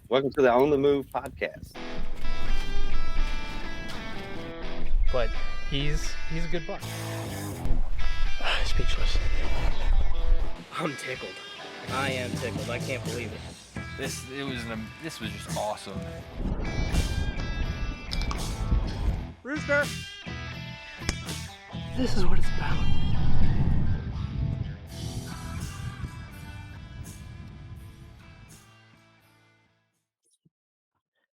Welcome to the On the Move podcast. But he's a good buck. Speechless. I'm tickled. I am tickled. I can't believe it. This was just awesome. Rooster! This is what it's about.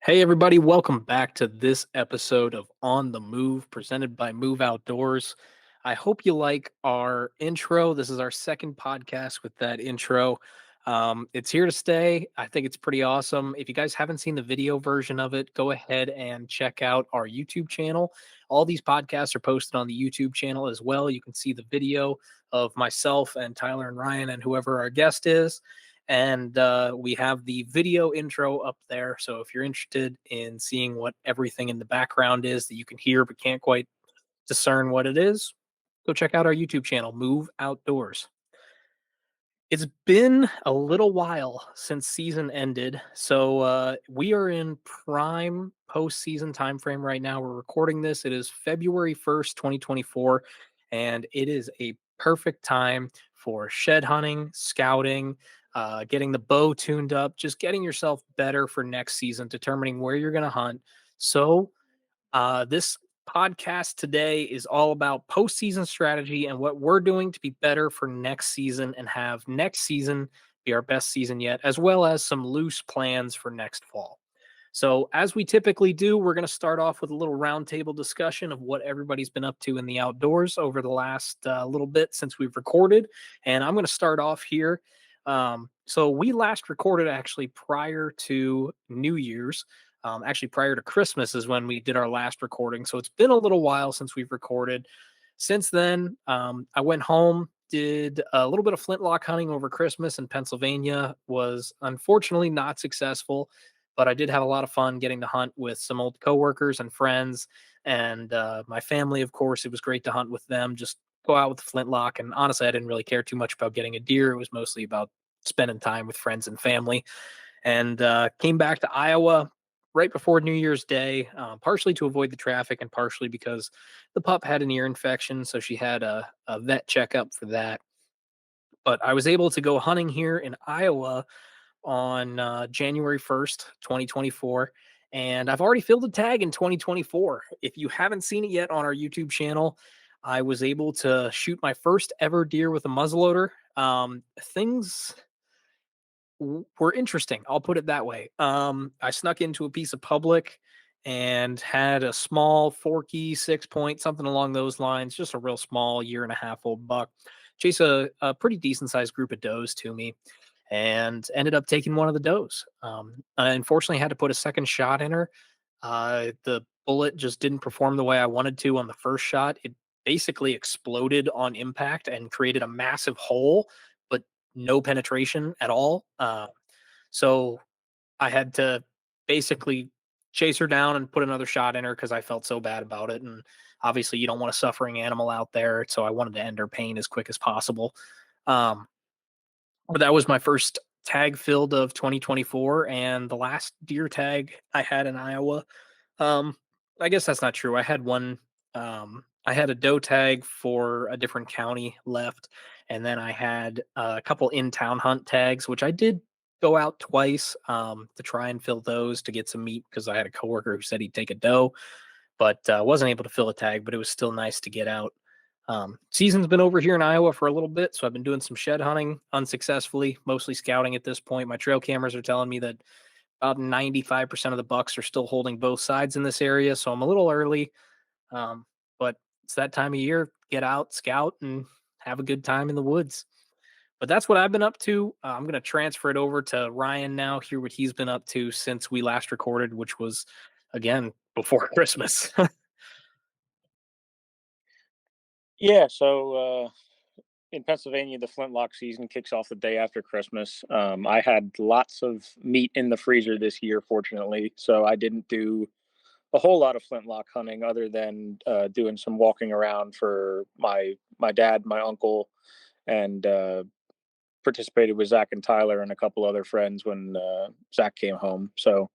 Hey, everybody, welcome back to this episode of On the Move presented by Move Outdoors. I hope you like our intro. This is our second podcast with that intro. It's here to stay. I think it's pretty awesome. If you guys haven't seen the video version of it, go ahead and check out our YouTube channel. All these podcasts are posted on the YouTube channel as well. You can see the video of myself and Tyler and Ryan and whoever our guest is. And we have the video intro up there. So if you're interested in seeing what everything in the background is that you can hear but can't quite discern what it is, go check out our YouTube channel, Move Outdoors. It's been a little while since season ended, so we are in prime postseason time frame right now. We're recording this. It is February 1st, 2024, and it is a perfect time for shed hunting, scouting, getting the bow tuned up, just getting yourself better for next season, determining where you're going to hunt. So this podcast today is all about postseason strategy and what we're doing to be better for next season and have next season be our best season yet, as well as some loose plans for next fall. So, as we typically do, we're going to start off with a little roundtable discussion of what everybody's been up to in the outdoors over the last little bit since we've recorded. And I'm going to start off here. So, we last recorded actually prior to New Year's. Actually, prior to Christmas is when we did our last recording. So it's been a little while since we've recorded. Since then, I went home, did a little bit of flintlock hunting over Christmas in Pennsylvania. Was unfortunately not successful, but I did have a lot of fun getting to hunt with some old coworkers and friends and my family. Of course, it was great to hunt with them. Just go out with the flintlock. And honestly, I didn't really care too much about getting a deer. It was mostly about spending time with friends and family. And came back to Iowa right before New Year's Day, partially to avoid the traffic and partially because the pup had an ear infection. So she had a vet checkup for that. But I was able to go hunting here in Iowa on January 1st, 2024. And I've already filled a tag in 2024. If you haven't seen it yet on our YouTube channel, I was able to shoot my first ever deer with a muzzleloader. Things were interesting. I'll put it that way. I snuck into a piece of public and had a small forky 6 point, something along those lines, just a real small year and a half old buck. Chase a pretty decent sized group of does to me and ended up taking one of the does. I unfortunately had to put a second shot in her. The bullet just didn't perform the way I wanted to on the first shot. It basically exploded on impact and created a massive hole, but no penetration at all. So I had to basically chase her down and put another shot in her because I felt so bad about it. And obviously, you don't want a suffering animal out there. So I wanted to end her pain as quick as possible. Um, but that was my first tag filled of 2024 and the last deer tag I had in Iowa. Um, I guess that's not true. I had one. I had a doe tag for a different county left, and then I had a couple in-town hunt tags, which I did go out twice to try and fill those to get some meat because I had a coworker who said he'd take a doe, but wasn't able to fill a tag. But it was still nice to get out. Season's been over here in Iowa for a little bit, so I've been doing some shed hunting unsuccessfully, mostly scouting at this point. My trail cameras are telling me that about 95% of the bucks are still holding both sides in this area, so I'm a little early. But it's that time of year. Get out, scout, and have a good time in the woods. But that's what I've been up to. I'm going to transfer it over to Ryan now, hear what he's been up to since we last recorded, which was, again, before Christmas. Yeah, so in Pennsylvania, the flintlock season kicks off the day after Christmas. I had lots of meat in the freezer this year, fortunately, so I didn't do a whole lot of flintlock hunting other than doing some walking around for my dad, my uncle, and participated with Zach and Tyler and a couple other friends when Zach came home. So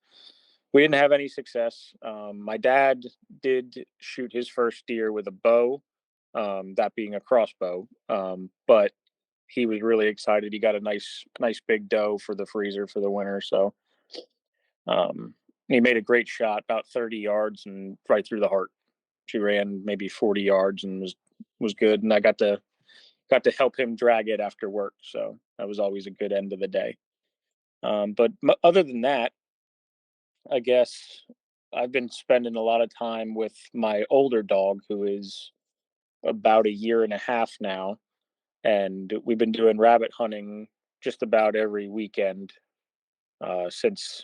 we didn't have any success. My dad did shoot his first deer with a bow, that being a crossbow. But he was really excited. He got a nice big doe for the freezer for the winter. So he made a great shot, about 30 yards and right through the heart. She ran maybe 40 yards and was good. And I got to help him drag it after work. So that was always a good end of the day. But other than that, I guess I've been spending a lot of time with my older dog, who is about a year and a half now, and we've been doing rabbit hunting just about every weekend since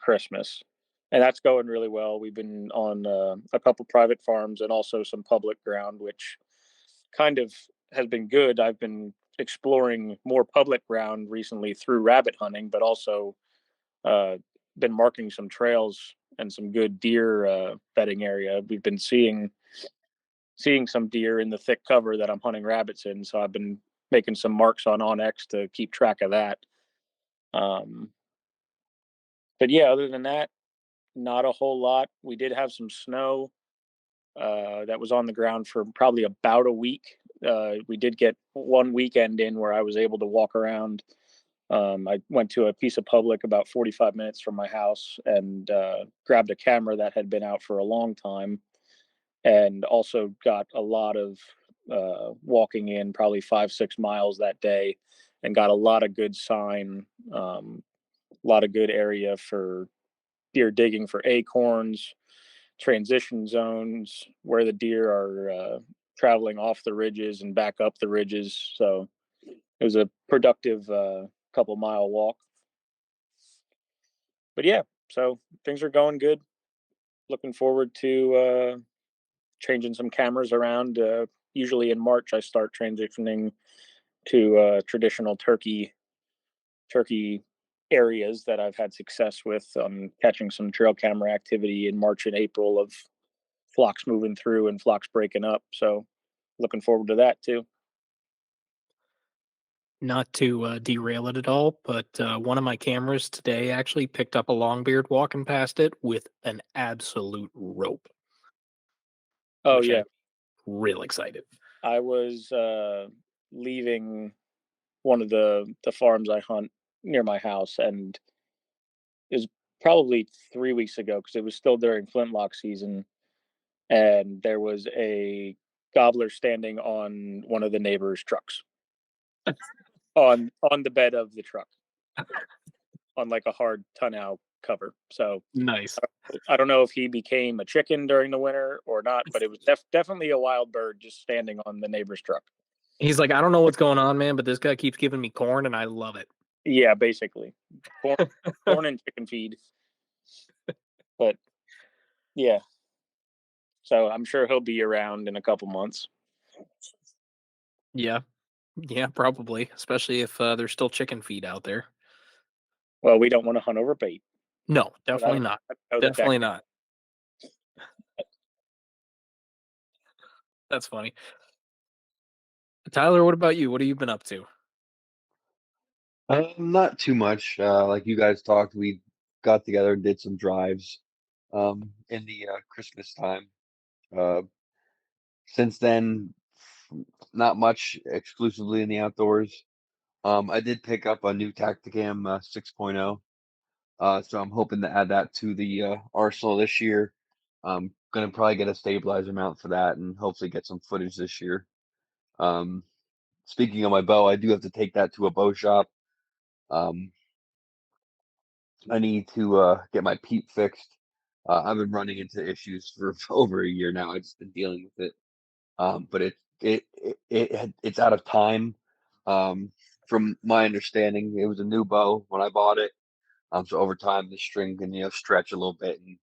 Christmas, and that's going really well. We've been on a couple private farms and also some public ground, which kind of has been good. I've been exploring more public ground recently through rabbit hunting, but also uh, been marking some trails and some good deer bedding area. We've been seeing some deer in the thick cover that I'm hunting rabbits in, so I've been making some marks on onX to keep track of that. Um, but yeah, other than that, not a whole lot. We did have some snow that was on the ground for probably about a week. We did get one weekend in where I was able to walk around. I went to a piece of public about 45 minutes from my house and grabbed a camera that had been out for a long time, and also got a lot of walking in, probably 5-6 miles that day, and got a lot of good sign, a lot of good area for deer digging for acorns, transition zones where the deer are traveling off the ridges and back up the ridges. So it was a productive couple-mile walk. But yeah, so things are going good. Looking forward to changing some cameras around. Usually in March, I start transitioning to traditional turkey areas that I've had success with. Catching some trail camera activity in March and April of flocks moving through and flocks breaking up. So looking forward to that too. Not to derail it at all, but one of my cameras today actually picked up a longbeard walking past it with an absolute rope, Oh which yeah, I'm real excited. I was leaving one of the farms I hunt near my house, and it was probably 3 weeks ago because it was still during flintlock season, and there was a gobbler standing on one of the neighbors' trucks, on the bed of the truck, on like a hard tonneau cover. So Nice. I don't know if he became a chicken during the winter or not, but it was definitely a wild bird just standing on the neighbor's truck. He's like, I don't know what's going on, man, but this guy keeps giving me corn and I love it. Yeah, basically corn and chicken feed. But yeah, so I'm sure he'll be around in a couple months. Yeah. Yeah, probably, especially if there's still chicken feed out there. Well, we don't want to hunt over bait. No, But I definitely not. know Definitely not. That's funny. Tyler, what about you? What have you been up to? Not too much. Like you guys talked, we got together and did some drives in the Christmas time. Uh, since then, not much exclusively in the outdoors. I did pick up a new Tacticam 6.0, so I'm hoping to add that to the arsenal this year. I'm gonna probably get a stabilizer mount for that and hopefully get some footage this year. Um, Speaking of my bow, I do have to take that to a bow shop. Um, I need to get my peep fixed. I've been running into issues for over a year now. I've just been dealing with it. But it's out of time. Um, from my understanding, it was a new bow when I bought it. So over time, the string can stretch a little bit, and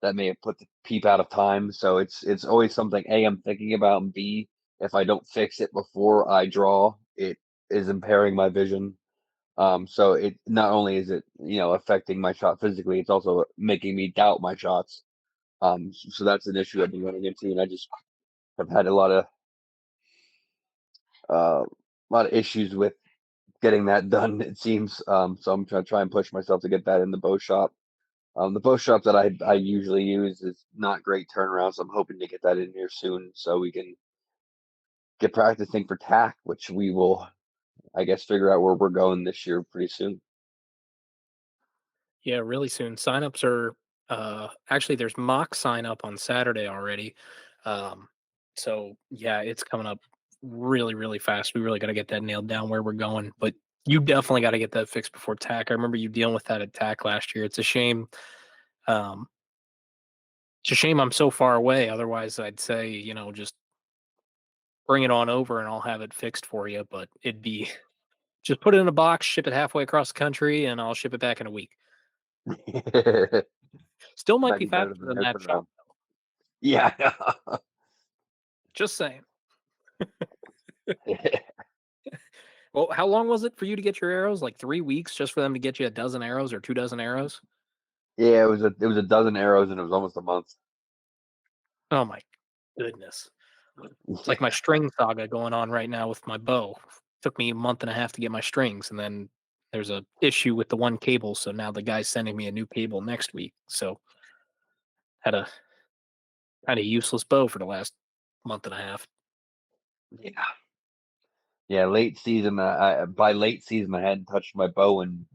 that may have put the peep out of time. So it's always something A, I'm thinking about, and B, if I don't fix it before I draw, it is impairing my vision. So it not only is it affecting my shot physically, it's also making me doubt my shots. So that's an issue I've been running into, and I just have had a lot of issues with getting that done, it seems. So I'm trying to try and push myself to get that in the bow shop. The bow shop that I usually use is not great turnaround, so I'm hoping to get that in here soon so we can get practicing for tack, which we will, I guess, figure out where we're going this year pretty soon. Yeah, really soon. Signups are actually there's mock sign up on Saturday already. Um, so yeah, it's coming up really, really fast. We really got to get that nailed down where we're going. But you definitely got to get that fixed before TAC. I remember you dealing with that at TAC last year. It's a shame. Um, it's a shame I'm so far away. Otherwise, I'd say just bring it on over and I'll have it fixed for you. But it'd be just put it in a box, ship it halfway across the country, and I'll ship it back in a week. Still might Might be be better faster than than their that shop. turnaround. Yeah. Just saying. Well, how long was it for you to get your arrows? Like 3 weeks just for them to get you a dozen arrows or 2 dozen arrows? Yeah, it was a dozen arrows and it was almost a month. Oh my goodness. It's like my string saga going on right now with my bow. Took me a month and a half to get my strings, and then there's a issue with the one cable, so now the guy's sending me a new cable next week. So had a kind of useless bow for the last month and a half. Yeah. Yeah, late season. By late season, I hadn't touched my bow in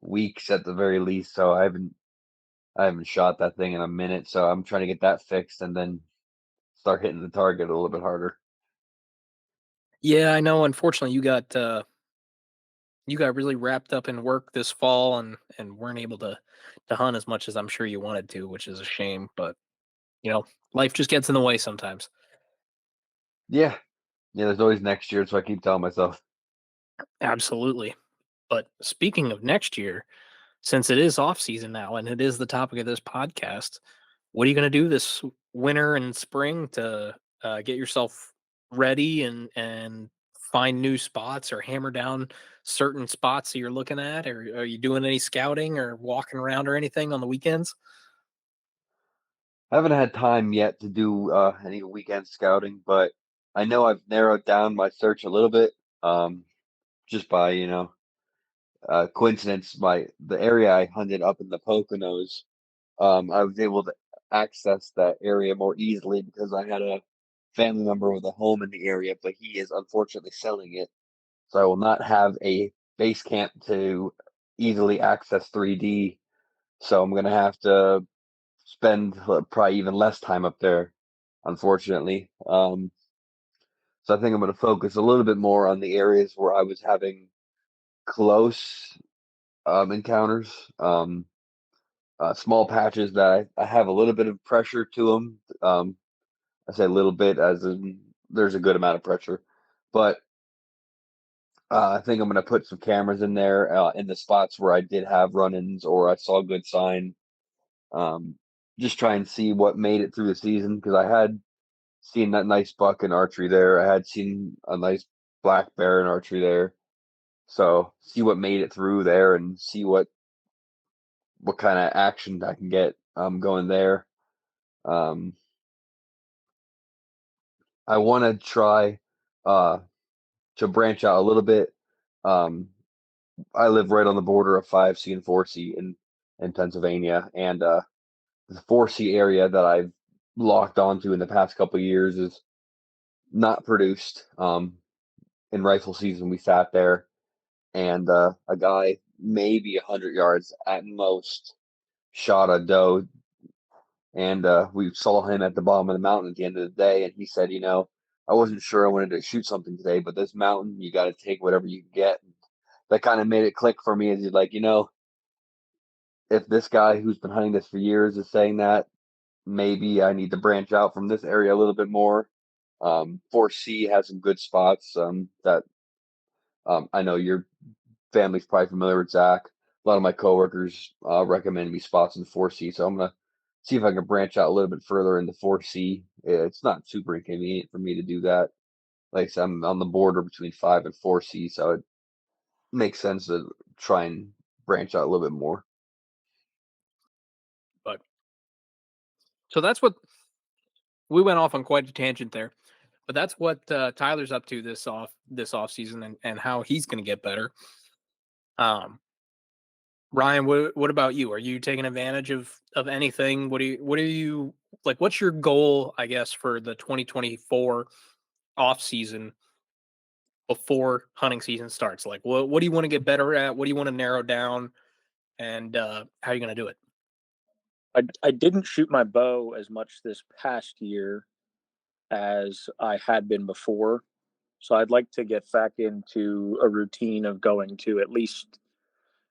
weeks at the very least. So I haven't shot that thing in a minute. So I'm trying to get that fixed and then start hitting the target a little bit harder. Yeah, I know. Unfortunately, you got really wrapped up in work this fall and weren't able to hunt as much as I'm sure you wanted to, which is a shame. But you know, life just gets in the way sometimes. Yeah, yeah. There's always next year, so I keep telling myself. Absolutely. But speaking of next year, since it is off season now and it is the topic of this podcast, what are you going to do this winter and spring to get yourself ready and find new spots or hammer down certain spots that you're looking at? Or are you doing any scouting or walking around or anything on the weekends? I haven't had time yet to do any weekend scouting, but I know I've narrowed down my search a little bit. Um, just by coincidence, the area I hunted up in the Poconos, I was able to access that area more easily because I had a family member with a home in the area, but he is unfortunately selling it. So I will not have a base camp to easily access 3D. So I'm gonna have to spend probably even less time up there, unfortunately. So I think I'm gonna focus a little bit more on the areas where I was having close encounters. Small patches that I have a little bit of pressure to them. I say a little bit as in there's a good amount of pressure, but I think I'm going to put some cameras in there in the spots where I did have run-ins or I saw good sign. Um, just try and see what made it through the season because I had seen that nice buck in archery there. I had seen a nice black bear in archery there. So see what made it through there and see what kind of action I can get going there. Um, I want to try uh, to branch out a little bit. Um, I live right on the border of 5C and 4C in Pennsylvania, and the 4C area that I've locked onto in the past couple of years is not produced. In rifle season, we sat there, and a guy maybe 100 yards at most shot a doe, and we saw him at the bottom of the mountain at the end of the day, and he said, I wasn't sure I wanted to shoot something today, but this mountain, you got to take whatever you can get. That kind of made it click for me. As he's like, if this guy who's been hunting this for years is saying that, maybe I need to branch out from this area a little bit more. 4C has some good spots that I know your family's probably familiar with Zach. A lot of my coworkers recommend me spots in 4C, so I'm gonna see if I can branch out a little bit further into 4C. It's not super inconvenient for me to do that. Like I said, I'm on the border between 5 and 4C, so it makes sense to try and branch out a little bit more. But so that's what we went off on quite a tangent there. But that's what Tyler's up to this off season, and how he's going to get better. Ryan, what about you? Are you taking advantage of anything? What are you like? What's your goal, I guess, for the 2024 off season before hunting season starts? Like, what do you want to get better at? What do you want to narrow down? And how are you going to do it? I didn't shoot my bow as much this past year as I had been before. So I'd like to get back into a routine of going to at least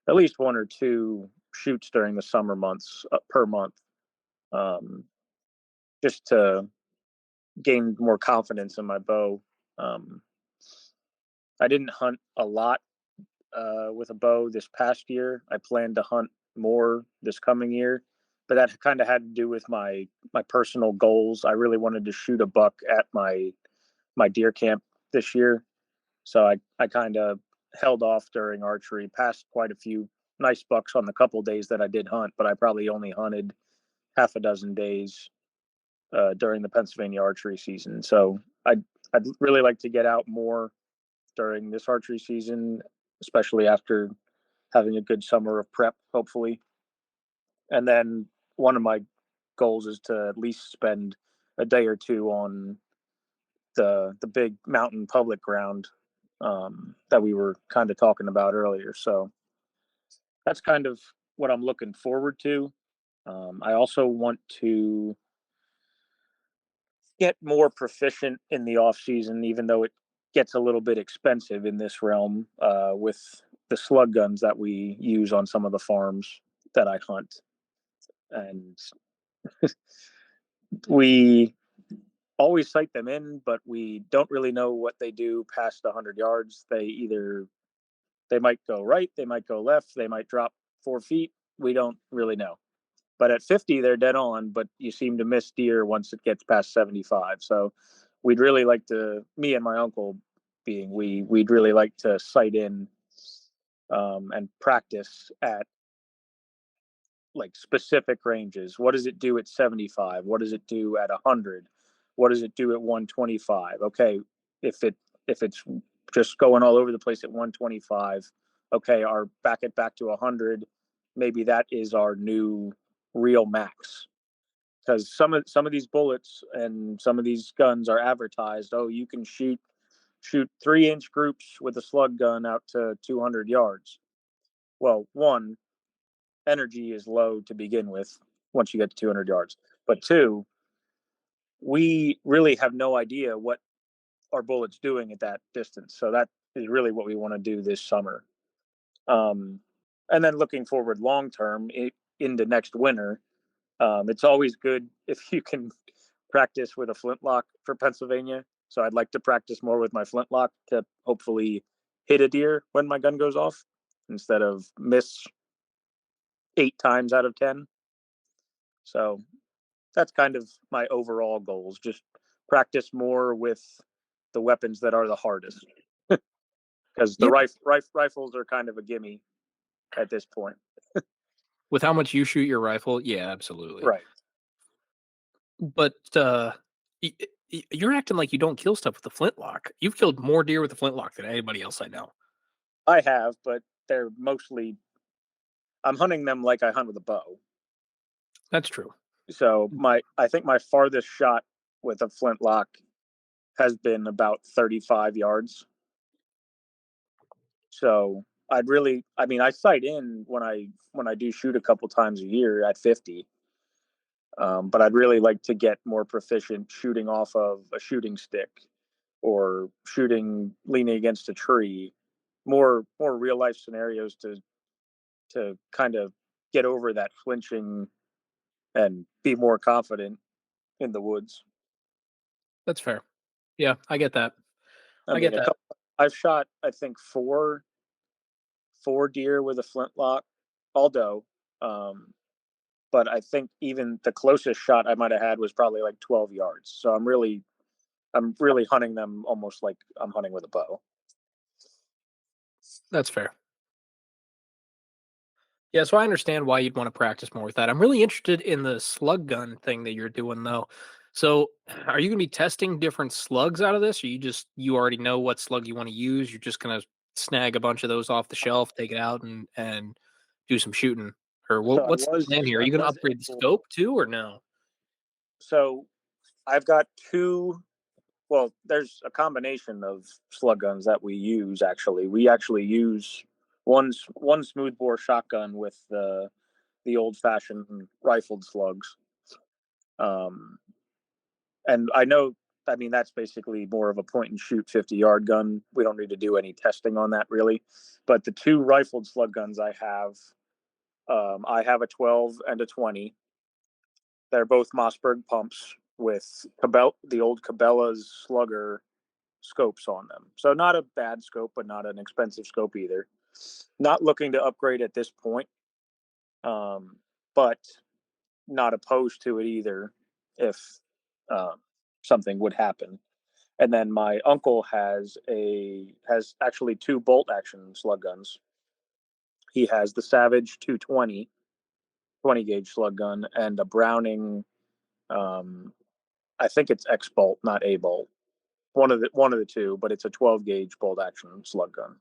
one or two shoots during the summer months per month, um, just to gain more confidence in my bow. Um, I didn't hunt a lot with a bow this past year. I plan to hunt more this coming year, but that kind of had to do with my personal goals. I really wanted to shoot a buck at my deer camp this year, so I kind of held off during archery. Passed quite a few nice bucks on the couple days that I did hunt, but I probably only hunted half a dozen days during the Pennsylvania archery season. So I'd really like to get out more during this archery season, especially after having a good summer of prep, hopefully. And then one of my goals is to at least spend a day or two on the big mountain public ground that we were kind of talking about earlier. So that's kind of what I'm looking forward to. I also want to get more proficient in the off season, even though it gets a little bit expensive in this realm with the slug guns that we use on some of the farms that I hunt. And we always sight them in, but we don't really know what they do past 100 yards. They might go right, they might go left, they might drop 4 feet. We don't really know. But at 50, they're dead on, but you seem to miss deer once it gets past 75. So we'd really like to, me and my uncle being, we'd really like to sight in and practice at like specific ranges. What does it do at 75? What does it do at 100? What does it do at 125? Okay, if it's just going all over the place at 125, okay, our back it back to 100, maybe that is our new real max. Because some of these bullets and some of these guns are advertised. Oh, you can shoot 3-inch groups with a slug gun out to 200 yards. Well, one, energy is low to begin with once you get to 200 yards. But two, we really have no idea what our bullet's doing at that distance. So that is really what we want to do this summer. Um, and then looking forward long term into next winter, it's always good if you can practice with a flintlock for Pennsylvania. So I'd like to practice more with my flintlock to hopefully hit a deer when my gun goes off instead of miss 8 times out of 10. So that's kind of my overall goals. Just practice more with the weapons that are the hardest, because the Yep. rifles are kind of a gimme at this point. With how much you shoot your rifle, yeah, absolutely. Right. But you're acting like you don't kill stuff with the flintlock. You've killed more deer with the flintlock than anybody else I know. I have, but they're mostly, I'm hunting them like I hunt with a bow. That's true. So I think my farthest shot with a flintlock has been about 35 yards. So I sight in when I do shoot a couple times a year at 50. But I'd really like to get more proficient shooting off of a shooting stick or shooting leaning against a tree, more real life scenarios to kind of get over that flinching and be more confident in the woods. That's fair. Yeah, I get that. I I mean, get that. I've shot I think four deer with a flintlock, all doe. But I think even the closest shot I might have had was probably like 12 yards. So I'm really hunting them almost like I'm hunting with a bow. That's fair. Yeah, so I understand why you'd want to practice more with that. I'm really interested in the slug gun thing that you're doing though. So, are you going to be testing different slugs out of this, or you already know what slug you want to use? You're just going to snag a bunch of those off the shelf, take it out, and do some shooting, or So what's the plan here? Are I you going to was upgrade the able. scope too, or no? So I've got two. Well, there's a combination of slug guns that we use. Actually, we actually use one smoothbore shotgun with the old fashioned rifled slugs. Um, and I know, I mean, that's basically more of a point and shoot 50-yard gun. We don't need to do any testing on that really. But the two rifled slug guns I have a 12 and a 20. They're both Mossberg pumps with the old Cabela's Slugger scopes on them. So not a bad scope, but not an expensive scope either. Not looking to upgrade at this point, but not opposed to it either if uh, something would happen. And then my uncle has actually two bolt action slug guns. He has the Savage 220 20 gauge slug gun and a Browning. Um, I think it's X bolt, not A bolt. One of the two, but it's a 12 gauge bolt action slug gun.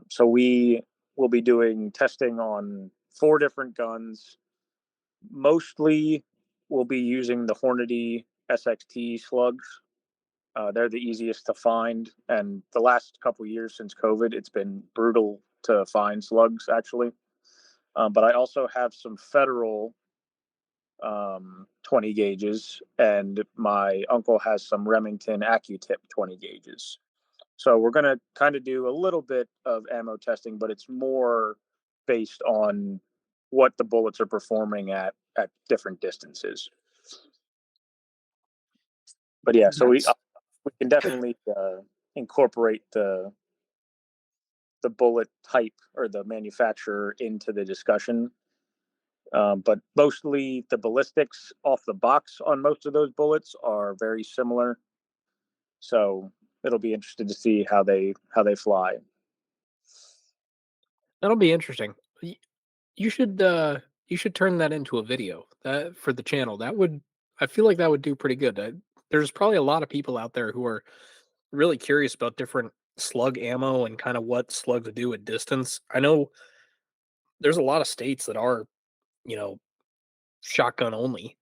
So we will be doing testing on 4 different guns. Mostly, we'll be using the Hornady SXT slugs. They're the easiest to find, and the last couple years since COVID, it's been brutal to find slugs actually. But I also have some Federal 20 gauges, and my uncle has some Remington AccuTip 20 gauges. So we're going to kind of do a little bit of ammo testing, but it's more based on what the bullets are performing at different distances. But yeah, so That's we can definitely incorporate the bullet type or the manufacturer into the discussion. But mostly the ballistics off the box on most of those bullets are very similar. So it'll be interesting to see how they fly. that'll be interesting. You should you should turn that into a video that for the channel. That would I feel like that would do pretty good. There's probably a lot of people out there who are really curious about different slug ammo and kind of what slugs do at distance. I know there's a lot of states that are, you know, shotgun only.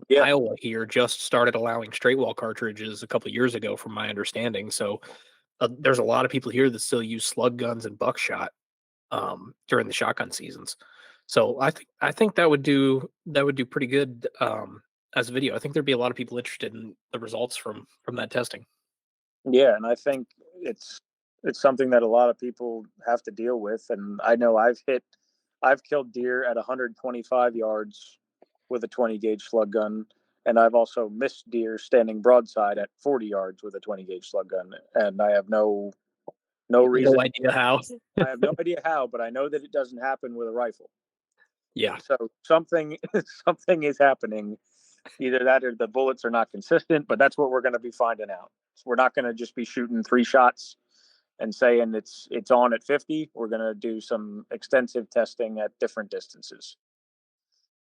Yeah, Iowa here just started allowing straight wall cartridges a couple years ago, from my understanding. So there's a lot of people here that still use slug guns and buckshot during the shotgun seasons. So I think that would do pretty good as a video. I think there'd be a lot of people interested in the results from that testing. yeah, and I think it's it's something that a lot of people have to deal with. And I know I've killed deer at 125 yards with a 20 gauge slug gun, and I've also missed deer standing broadside at 40 yards with a 20 gauge slug gun, and I have no reason. No idea how. I have no idea how, but I know that it doesn't happen with a rifle. Yeah. So something something is happening. Either that or the bullets are not consistent, but that's what we're going to be finding out. So we're not going to just be shooting 3 shots and saying it's on at 50. We're going to do some extensive testing at different distances.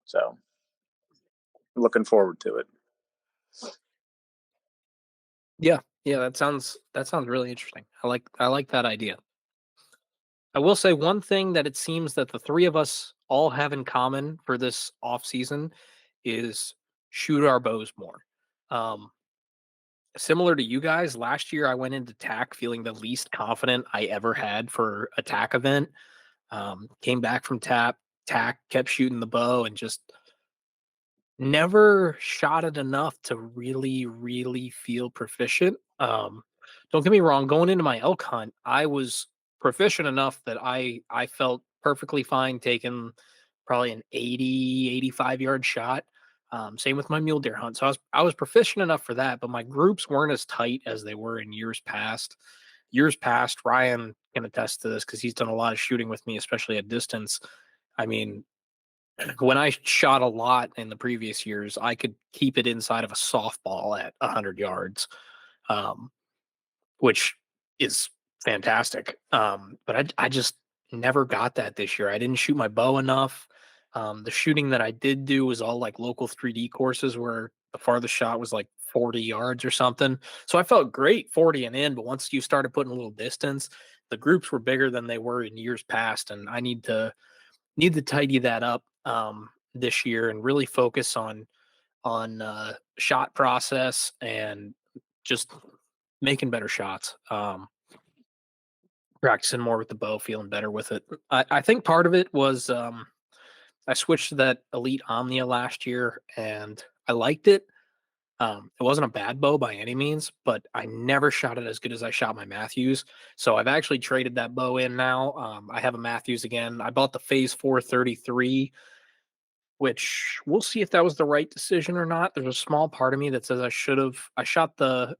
So looking forward to it. Yeah. Yeah, that sounds really interesting. I like that idea. I will say one thing that it seems that the three of us all have in common for this off season is shoot our bows more. Um, Similar to you guys, last year I went into TAC feeling the least confident I ever had for a TAC event. Came back from TAC, kept shooting the bow, and just never shot it enough to really, really feel proficient. Don't get me wrong, going into my elk hunt, I was proficient enough that I felt perfectly fine taking probably an 80, 85 yard shot. Same with my mule deer hunt. So I was proficient enough for that, but my groups weren't as tight as they were in years past. Years past, Ryan can attest to this because he's done a lot of shooting with me, especially at distance. I mean, when I shot a lot in the previous years, I could keep it inside of a softball at 100 yards, um, which is fantastic. But I just never got that this year. I didn't shoot my bow enough. The shooting that I did do was all like local 3D courses where the farthest shot was like 40 yards or something. So I felt great 40 and in, but once you started putting a little distance, the groups were bigger than they were in years past, and I need to tidy that up this year and really focus on shot process and just making better shots. Practicing more with the bow, feeling better with it. I think part of it was I switched to that Elite Omnia last year, and I liked it. It wasn't a bad bow by any means, but I never shot it as good as I shot my Matthews. So I've actually traded that bow in now. I have a Matthews again. I bought the Phase 433, which we'll see if that was the right decision or not. There's a small part of me that says I should have. I shot the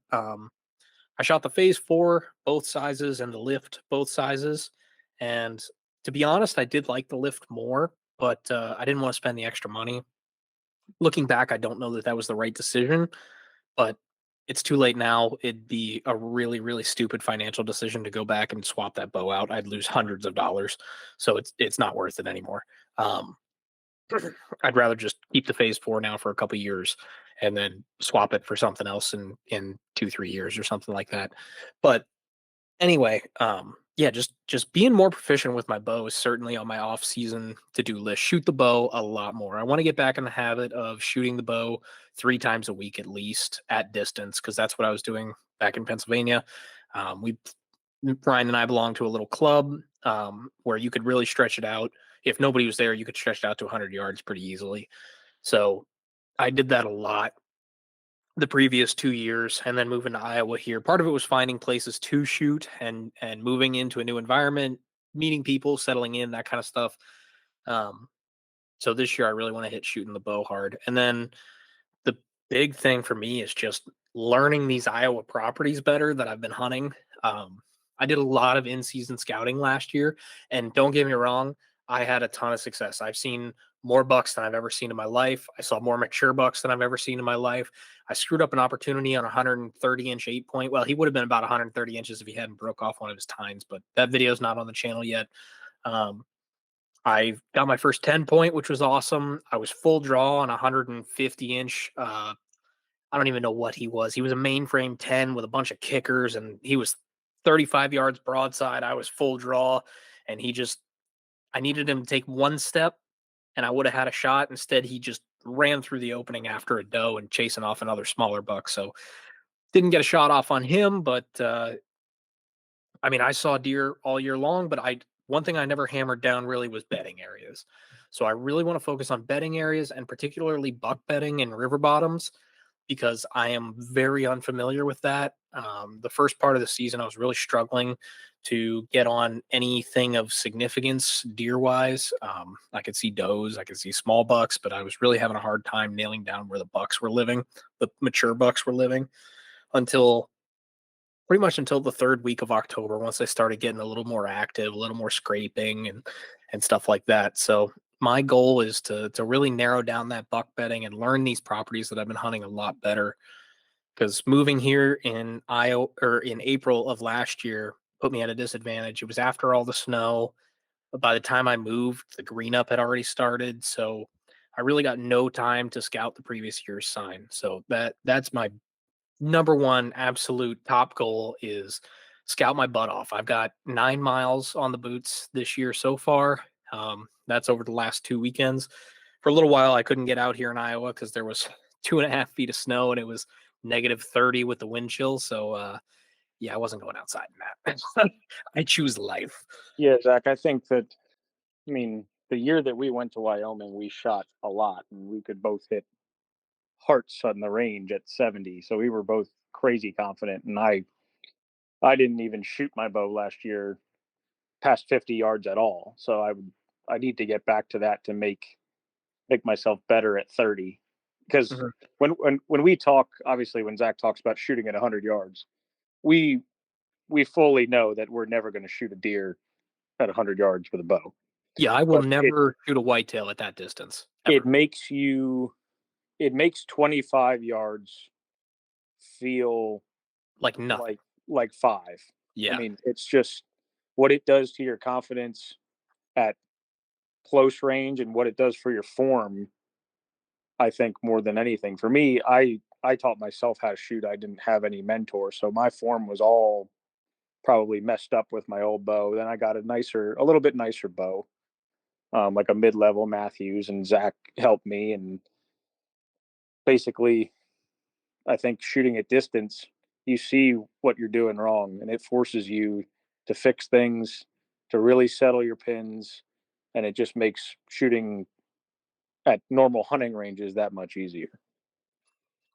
Phase 4 both sizes and the lift both sizes, and to be honest, I did like the lift more, but I didn't want to spend the extra money. Looking back, I don't know that that was the right decision, but it's too late now. It'd be a really, really stupid financial decision to go back and swap that bow out. I'd lose hundreds of dollars, so it's not worth it anymore. Um, I'd rather just keep the Phase 4 now for a couple years and then swap it for something else in 2 3 years or something like that. But anyway, yeah, just being more proficient with my bow is certainly on my off season to do list. Shoot the bow a lot more. I want to get back in the habit of shooting the bow 3 times a week at least at distance, because that's what I was doing back in Pennsylvania. We Brian and I belong to a little club where you could really stretch it out. If nobody was there, you could stretch it out to 100 yards pretty easily. So I did that a lot the previous 2 years, and then moving to Iowa here. Part of it was finding places to shoot and moving into a new environment, meeting people, settling in, that kind of stuff. Um, so this year I really want to hit shooting the bow hard. And then the big thing for me is just learning these Iowa properties better that I've been hunting. I did a lot of in-season scouting last year, and don't get me wrong, I had a ton of success. I've seen more bucks than I've ever seen in my life. I saw more mature bucks than I've ever seen in my life. I screwed up an opportunity on a 130-inch 8 point. Well, he would have been about 130 inches if he hadn't broke off one of his tines, but that video is not on the channel yet. Um, I got my first 10 point, which was awesome. I was full draw on a 150-inch. I don't even know what he was. He was a mainframe 10 with a bunch of kickers, and he was 35 yards broadside. I was full draw, and I needed him to take one step, and I would have had a shot. Instead, he just ran through the opening after a doe and chasing off another smaller buck. So didn't get a shot off on him, but I mean, I saw deer all year long, but one thing I never hammered down really was bedding areas. So I really want to focus on bedding areas, and particularly buck bedding and river bottoms, because I am very unfamiliar with that. The first part of the season, I was really struggling to get on anything of significance deer wise. I could see does, I could see small bucks, but I was really having a hard time nailing down where the bucks were living, the mature bucks were living, until pretty much until the third week of October, once I started getting a little more active, a little more scraping and stuff like that. So my goal is to really narrow down that buck bedding and learn these properties that I've been hunting a lot better. Because moving here in Iowa or in April of last year put me at a disadvantage. It was after all the snow. By the time I moved, the green up had already started. So I really got no time to scout the previous year's sign. So that's my number one absolute top goal is scout my butt off. I've got 9 miles on the boots this year so far. That's over the last 2 weekends. For a little while, I couldn't get out here in Iowa because there was 2.5 feet of snow and it was -30 with the wind chill. So, yeah, I wasn't going outside in that. I choose life. Yeah, Zach, I think that, I mean, the year that we went to Wyoming, we shot a lot and we could both hit hearts on the range at 70. So we were both crazy confident. And I didn't even shoot my bow last year past 50 yards at all. So I need to get back to that to make myself better at 30. Because Mhm. when we talk, obviously when Zach talks about shooting at 100 yards, we we fully know that we're never going to shoot a deer at 100 yards with a bow. Yeah, I will But never shoot a whitetail at that distance it ever. makes you it makes 25 yards feel Like nothing. like 5. I Yeah. mean, it's just what it does to your confidence at close range and what it does for your form I think more than anything. For me, I taught myself how to shoot. I didn't have any mentor, so my form was all probably messed up with my old bow. Then I got a little bit nicer bow, like a mid-level Matthews, and Zach helped me. And basically, I think shooting at distance, you see what you're doing wrong, and it forces you to fix things, to really settle your pins, and it just makes shooting at normal hunting ranges that much easier.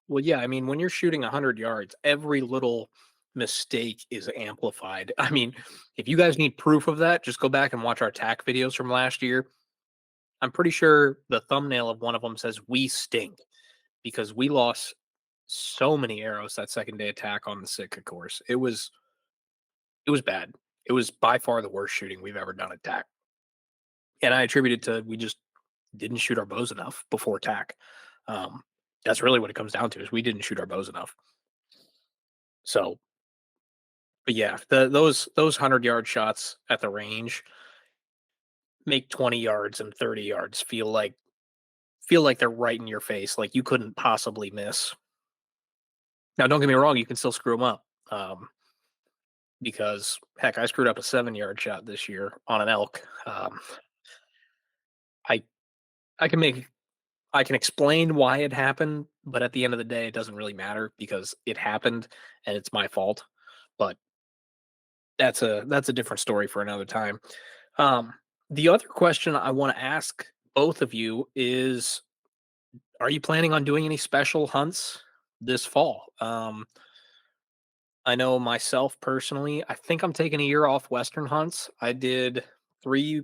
Well, yeah, I mean, when you're shooting 100 yards, every little mistake is amplified. I mean, if you guys need proof of that, just go back and watch our tack videos from last year. I'm pretty sure the thumbnail of one of them says we stink because we lost so many arrows that second day attack on the Sitka course. It was bad. It was by far the worst shooting we've ever done at tack. And I attribute it to we just didn't shoot our bows enough before tack. Um, that's really what it comes down to is we didn't shoot our bows enough. So, but yeah, those 100-yard shots at the range make 20 yards and 30 yards feel like they're right in your face, like you couldn't possibly miss. Now, don't get me wrong, you can still screw them up. Because heck, I screwed up a 7-yard shot this year on an elk. I I can make I can explain why it happened, but at the end of the day, it doesn't really matter because it happened and it's my fault. But that's a different story for another time. Um, the other question I want to ask both of you is: are you planning on doing any special hunts this fall? I know myself personally, I think I'm taking a year off Western hunts. I did three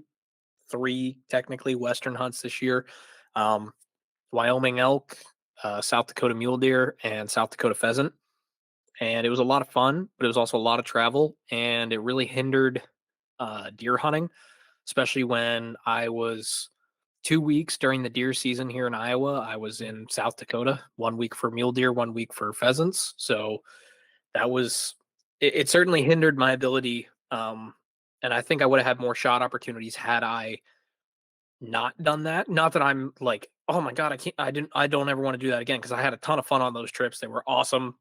three technically Western hunts this year. Um, Wyoming elk, South Dakota mule deer, and South Dakota pheasant. And it was a lot of fun, but it was also a lot of travel, and it really hindered deer hunting, especially when I was 2 weeks during the deer season here in Iowa. I was in South Dakota, 1 week for mule deer, 1 week for pheasants. So that was it certainly hindered my ability. And I think I would have had more shot opportunities had I not done that. Not that I'm like, oh my god, I don't ever want to do that again because I had a ton of fun on those trips. They were awesome.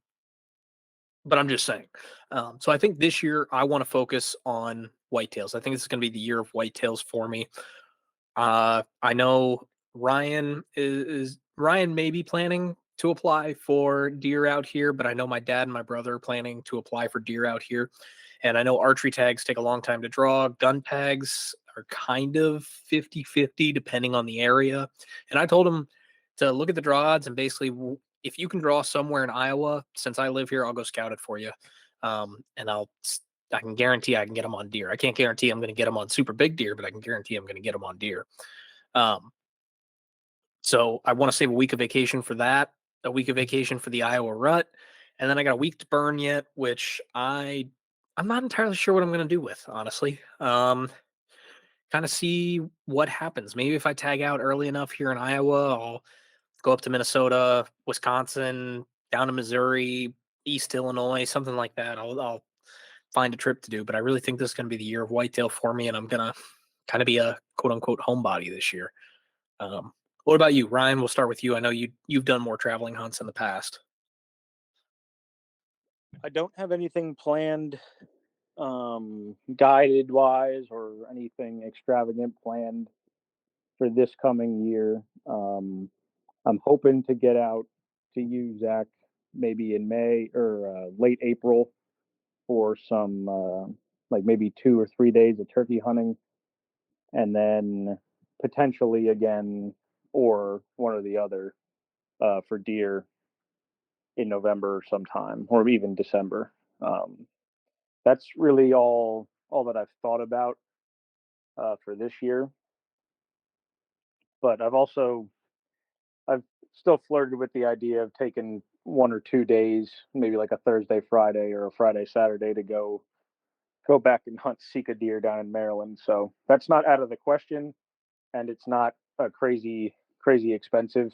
But I'm just saying. So I think this year I want to focus on whitetails. I think this is going to be the year of whitetails for me. I know Ryan may be planning to apply for deer out here, but I know my dad and my brother are planning to apply for deer out here. And I know archery tags take a long time to draw. Gun tags are kind of 50-50 depending on the area. And I told him to look at the draw odds and basically if you can draw somewhere in Iowa, since I live here, I'll go scout it for you. And I can guarantee I can get them on deer. I can't guarantee I'm going to get them on super big deer, but I can guarantee I'm going to get them on deer. Um, so I want to save a week of vacation for that, a week of vacation for the Iowa rut, and then I got a week to burn yet, which I'm not entirely sure what I'm going to do with, honestly. Kind of see what happens. Maybe if I tag out early enough here in Iowa, I'll go up to Minnesota, Wisconsin, down to Missouri, East Illinois, something like that. I'll find a trip to do, but I really think this is going to be the year of whitetail for me, and I'm going to kind of be a quote unquote homebody this year. Um, what about you, Ryan? We'll start with you. I know you've done more traveling hunts in the past. I don't have anything planned, guided wise or anything extravagant planned for this coming year. I'm hoping to get out to you, Zach, maybe in May or late April for some like maybe 2 or 3 days of turkey hunting, and then potentially again or one or the other for deer in November sometime or even December. Um, that's really all that I've thought about for this year. But I've still flirted with the idea of taking 1 or 2 days, maybe like a Thursday, Friday, or a Friday, Saturday to go back and hunt Sika deer down in Maryland. So that's not out of the question, and it's not a crazy expensive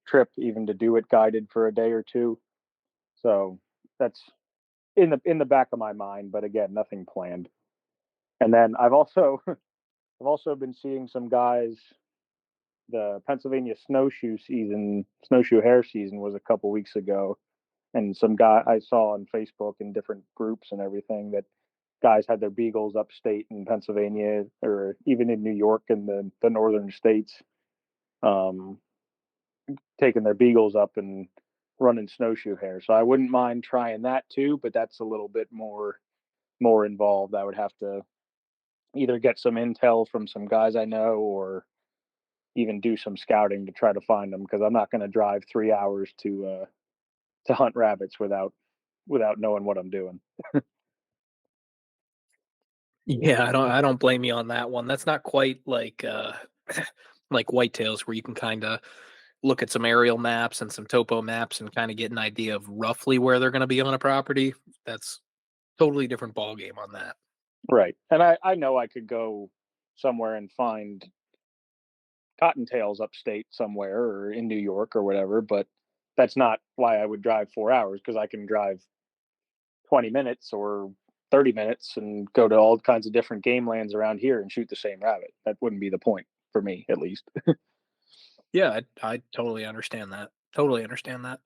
trip even to do it guided for a day or two. So that's in the back of my mind, but again, nothing planned. And then I've also I've also been seeing some guys the Pennsylvania snowshoe hare season was a couple weeks ago, and some guy I saw on Facebook in different groups and everything that guys had their beagles upstate in Pennsylvania or even in New York and the northern states, um, taking their beagles up and running snowshoe hare. So I wouldn't mind trying that too, but that's a little bit more involved. I would have to either get some intel from some guys I know or even do some scouting to try to find them because I'm not going to drive 3 hours to hunt rabbits without knowing what I'm doing. Yeah, I don't blame you on that one. That's not quite like like whitetails where you can kind of look at some aerial maps and some topo maps and kind of get an idea of roughly where they're going to be on a property. That's totally different ball game on that. Right. And I know I could go somewhere and find cottontails upstate somewhere or in New York or whatever, but that's not why I would drive 4 hours because I can drive 20 minutes or 30 minutes and go to all kinds of different game lands around here and shoot the same rabbit. That wouldn't be the point for me, at least. Yeah, I totally understand that. Totally understand that.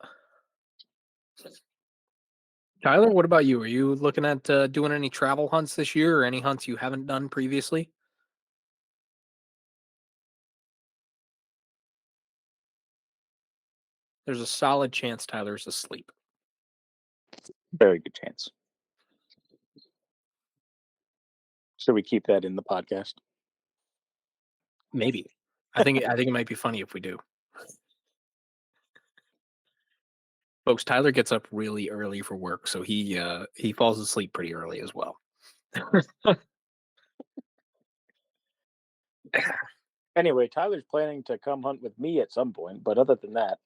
Tyler, what about you? Are you looking at doing any travel hunts this year or any hunts you haven't done previously? There's a solid chance Tyler's asleep. Very good chance. Should we keep that in the podcast? Maybe. I think it might be funny if we do. Folks, Tyler gets up really early for work, so he falls asleep pretty early as well. Anyway, Tyler's planning to come hunt with me at some point, but other than that,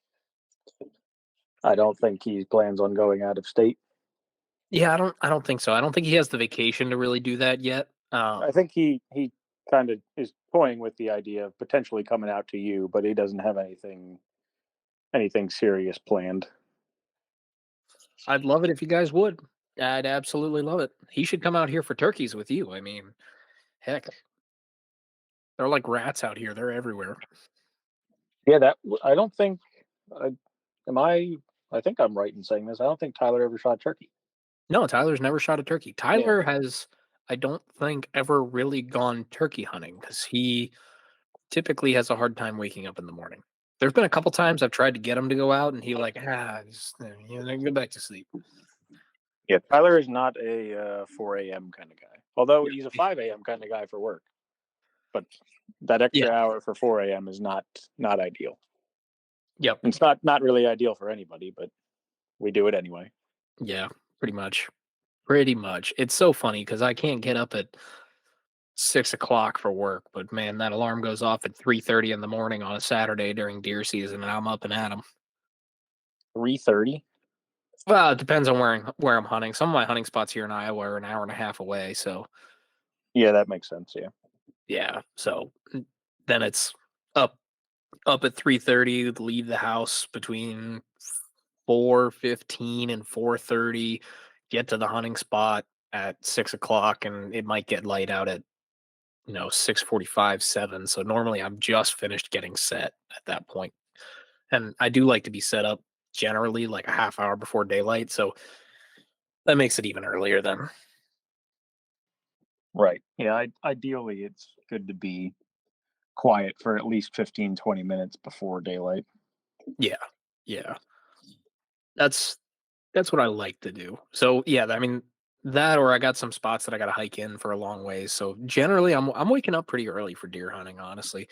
I don't think he plans on going out of state. Yeah, I don't think so. I don't think he has the vacation to really do that yet. I think he kind of is toying with the idea of potentially coming out to you, but he doesn't have anything serious planned. I'd love it if you guys would. I'd absolutely love it. He should come out here for turkeys with you. I mean, heck, they're like rats out here. They're everywhere. Yeah, that I don't think. I, am I? I think I'm right in saying this. I don't think Tyler ever shot turkey. No, Tyler's never shot a turkey. Yeah. Tyler has, I don't think, ever really gone turkey hunting because he typically has a hard time waking up in the morning. There's been a couple times I've tried to get him to go out, and he like, just, go back to sleep. Yeah, Tyler is not a 4 a.m. kind of guy. Although he's a 5 a.m. kind of guy for work. But that extra Yeah. hour for 4 a.m. is not ideal. Yep. It's not really ideal for anybody, but we do it anyway. Yeah, pretty much. Pretty much. It's so funny because I can't get up at 6 o'clock for work, but man, that alarm goes off at 3:30 in the morning on a Saturday during deer season, and I'm up and at 'em. 3:30. Well, it depends on where I'm hunting. Some of my hunting spots here in Iowa are an hour and a half away, so Yeah, that makes sense. Yeah. yeah. So then it's up at 3:30, leave the house between 4:15 and 4:30, get to the hunting spot at 6 o'clock, and it might get light out at 6:45, 7. So normally I'm just finished getting set at that point. And I do like to be set up generally like a half hour before daylight. So that makes it even earlier then. Right. Yeah. Ideally, it's good to be quiet for at least 15, 20 minutes before daylight. Yeah. Yeah. That's what I like to do. So yeah, I mean that or I got some spots that I gotta hike in for a long ways. So generally I'm waking up pretty early for deer hunting, honestly.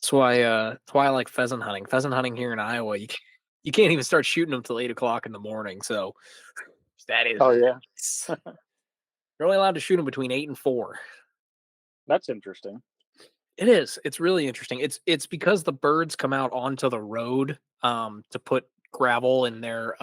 That's why I like pheasant hunting. Pheasant hunting here in Iowa, you can't even start shooting them till 8 o'clock in the morning. So that is Oh yeah, you're only allowed to shoot them between 8 and 4. that's interesting. It is. It's really interesting. It's because the birds come out onto the road to put gravel in their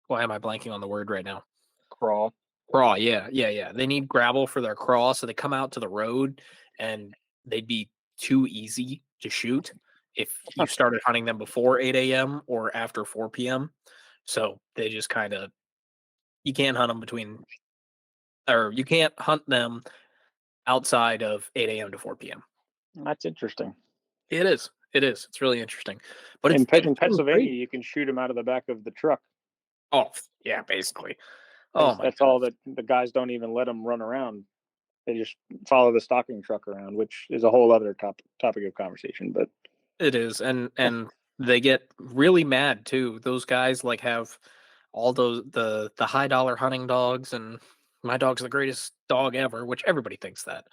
why am I blanking on the word right now? Crawl. Craw, yeah, yeah, yeah. They need gravel for their craw, so they come out to the road and they'd be too easy to shoot if you started hunting them before 8 a.m. or after 4 p.m. So they just kind of you can't hunt them you can't hunt them outside of 8 a.m. to 4 p.m. That's interesting. It is. It is. It's really interesting. But In it's Pennsylvania, great. you can shoot them out of the back of the truck. Oh, yeah, basically. Oh my That's God. all that the guys don't even let them run around. They just follow the stocking truck around, which is a whole other topic of conversation. But It is. And they get really mad too. Those guys like have all those the high dollar hunting dogs, and my dog's the greatest dog ever, which everybody thinks that.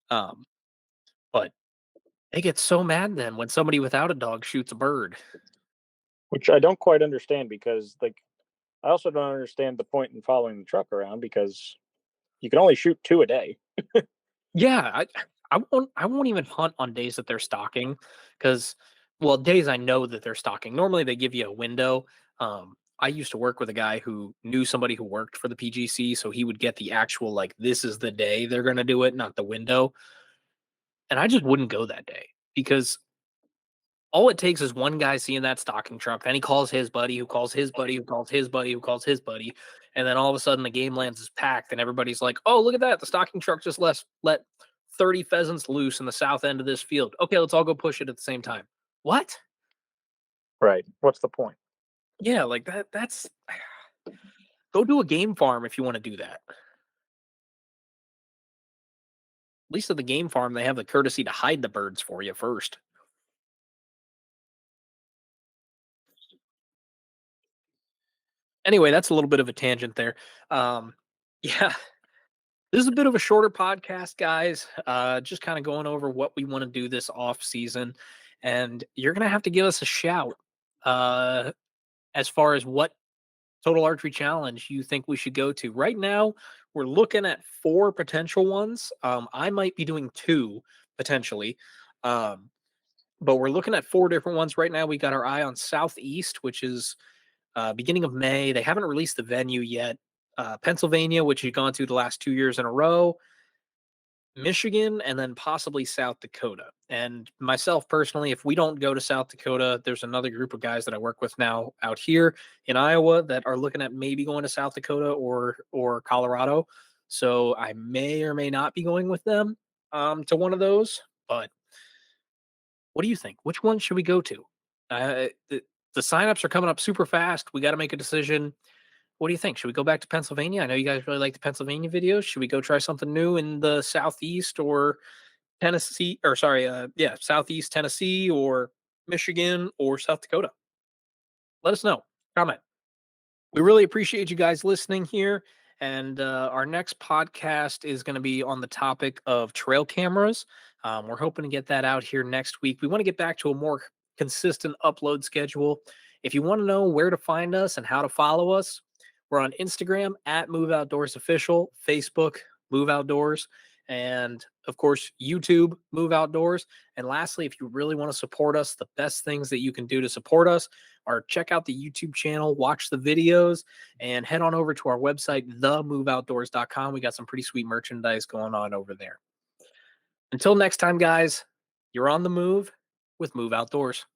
Um, but they get so mad then when somebody without a dog shoots a bird. which I don't quite understand because, like, I also don't understand the point in following the truck around because you can only shoot 2 a day. Yeah, I won't even hunt on days that they're stocking because, well, days I know that they're stocking. Normally they give you a window. I used to work with a guy who knew somebody who worked for the PGC, so he would get the actual like this is the day they're gonna do it, not the window. And I just wouldn't go that day because all it takes is one guy seeing that stocking truck. Then he calls his buddy, who calls his buddy, who calls his buddy, who calls his buddy. And then all of a sudden the game lands is packed and everybody's like, oh, look at that. The stocking truck just let 30 pheasants loose in the south end of this field. Okay, let's all go push it at the same time. What? Right. What's the point? Yeah, like that's go do a game farm if you want to do that. At least at the game farm, they have the courtesy to hide the birds for you first. Anyway, that's a little bit of a tangent there. Yeah, this is a bit of a shorter podcast, guys. Just kind of going over what we want to do this off season, and you're gonna have to give us a shout uh, as far as what total archery challenge you think we should go to. Right now, we're looking at 4 potential ones. I might be doing 2 potentially, um, but we're looking at 4 different ones right now. We got our eye on Southeast, which is beginning of May. They haven't released the venue yet. Pennsylvania, which you've gone to the last 2 years in a row. Michigan, and then possibly South Dakota. And myself personally, if we don't go to South Dakota, there's another group of guys that I work with now out here in Iowa that are looking at maybe going to South Dakota or Colorado. So I may or may not be going with them to one of those. But what do you think? Which one should we go to? The signups are coming up super fast. We got to make a decision. What do you think? Should we go back to Pennsylvania? I know you guys really like the Pennsylvania videos. Should we go try something new in the Southeast or Tennessee, or sorry, yeah, Southeast Tennessee or Michigan or South Dakota? Let us know. Comment. We really appreciate you guys listening here. And our next podcast is going to be on the topic of trail cameras. We're hoping to get that out here next week. We want to get back to a more consistent upload schedule. If you want to know where to find us and how to follow us, we're on Instagram at Move Outdoors Official, Facebook, Move Outdoors, and of course, YouTube, Move Outdoors. And lastly, if you really want to support us, the best things that you can do to support us are check out the YouTube channel, watch the videos, and head on over to our website, themoveoutdoors.com. We got some pretty sweet merchandise going on over there. Until next time, guys, you're on the move with Move Outdoors.